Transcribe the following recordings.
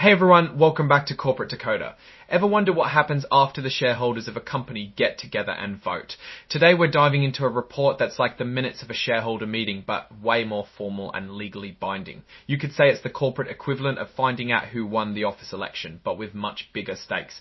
Hey everyone, welcome back to Corporate Dakota. Ever wonder what happens after the shareholders of a company get together and vote? Today we're diving into a report that's like the minutes of a shareholder meeting, but way more formal and legally binding. You could say it's the corporate equivalent of finding out who won the office election, but with much bigger stakes.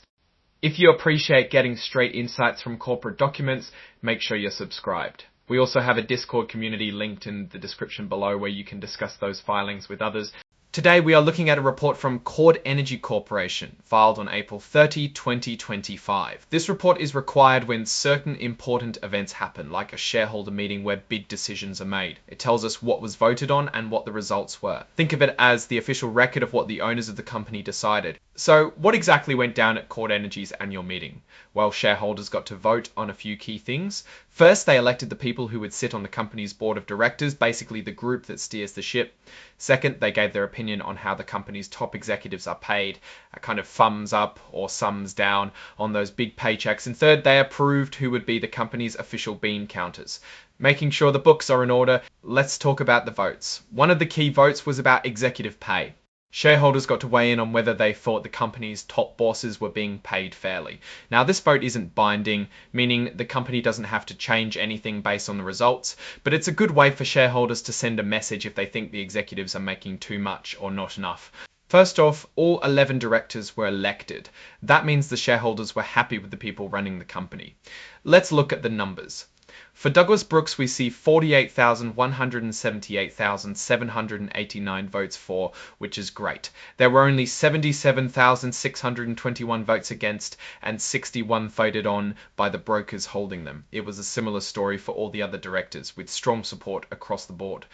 If you appreciate getting straight insights from corporate documents, make sure you're subscribed. We also have a Discord community linked in the description below where you can discuss those filings with others. Today we are looking at a report from Chord Energy Corporation, filed on April 30, 2025. This report is required when certain important events happen, like a shareholder meeting where big decisions are made. It tells us what was voted on and what the results were. Think of it as the official record of what the owners of the company decided. So what exactly went down at Chord Energy's annual meeting? Well, shareholders got to vote on a few key things. First, they elected the people who would sit on the company's board of directors, basically the group that steers the ship. Second, they gave their opinion on how the company's top executives are paid, a kind of thumbs up or thumbs down on those big paychecks. And third, they approved who would be the company's official bean counters. Making sure the books are in order, let's talk about the votes. One of the key votes was about executive pay. Shareholders got to weigh in on whether they thought the company's top bosses were being paid fairly. Now, this vote isn't binding, meaning the company doesn't have to change anything based on the results, but it's a good way for shareholders to send a message if they think the executives are making too much or not enough. First off, all 11 directors were elected. That means the shareholders were happy with the people running the company. Let's look at the numbers. For Douglas Brooks, we see 48,178,789 votes for, which is great. There were only 77,621 votes against and 61 voted on by the brokers holding them. It was a similar story for all the other directors, with strong support across the board.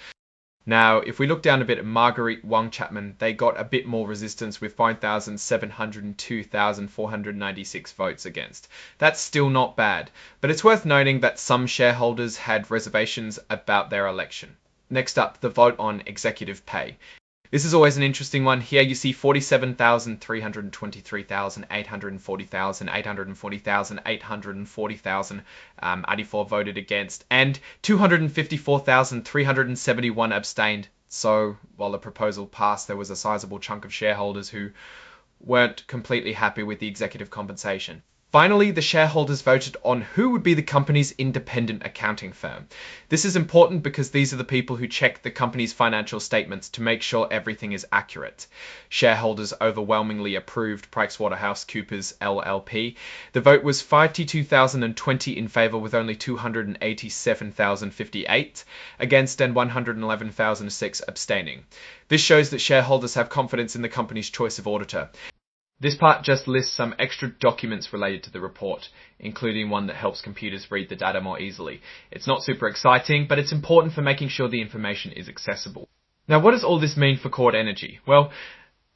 Now, if we look down a bit at Marguerite Wong Chapman, they got a bit more resistance with 5,702,496 votes against. That's still not bad, but it's worth noting that some shareholders had reservations about their election. Next up, the vote on executive pay. This is always an interesting one. Here you see 47,323,840,000, 840,000, 84 voted against, and 254,371 abstained. So while the proposal passed, there was a sizable chunk of shareholders who weren't completely happy with the executive compensation. Finally, the shareholders voted on who would be the company's independent accounting firm. This is important because these are the people who check the company's financial statements to make sure everything is accurate. Shareholders overwhelmingly approved PricewaterhouseCoopers LLP. The vote was 52,020 in favour with only 287,058 against and 111,006 abstaining. This shows that shareholders have confidence in the company's choice of auditor. This part just lists some extra documents related to the report, including one that helps computers read the data more easily. It's not super exciting, but it's important for making sure the information is accessible. Now, what does all this mean for Chord Energy? Well,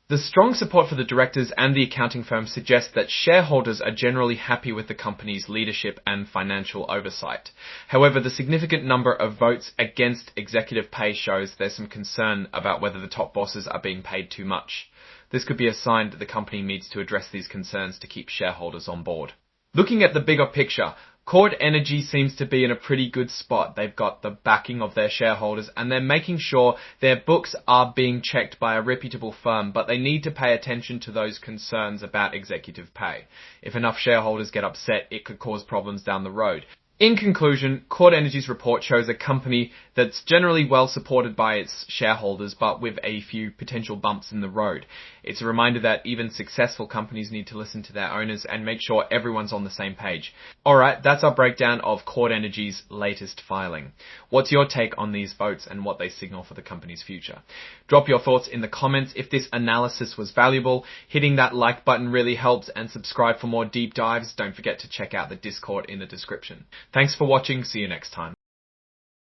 the strong support for the directors and the accounting firm suggests that shareholders are generally happy with the company's leadership and financial oversight. However, the significant number of votes against executive pay shows there's some concern about whether the top bosses are being paid too much. This could be a sign that the company needs to address these concerns to keep shareholders on board. Looking at the bigger picture, Chord Energy seems to be in a pretty good spot. They've got the backing of their shareholders and they're making sure their books are being checked by a reputable firm, but they need to pay attention to those concerns about executive pay. If enough shareholders get upset, it could cause problems down the road. In conclusion, Chord Energy's report shows a company that's generally well supported by its shareholders, but with a few potential bumps in the road. It's a reminder that even successful companies need to listen to their owners and make sure everyone's on the same page. Alright, that's our breakdown of Chord Energy's latest filing. What's your take on these votes and what they signal for the company's future? Drop your thoughts in the comments. If this analysis was valuable, hitting that like button really helps, and subscribe for more deep dives. Don't forget to check out the Discord in the description. Thanks for watching. See you next time.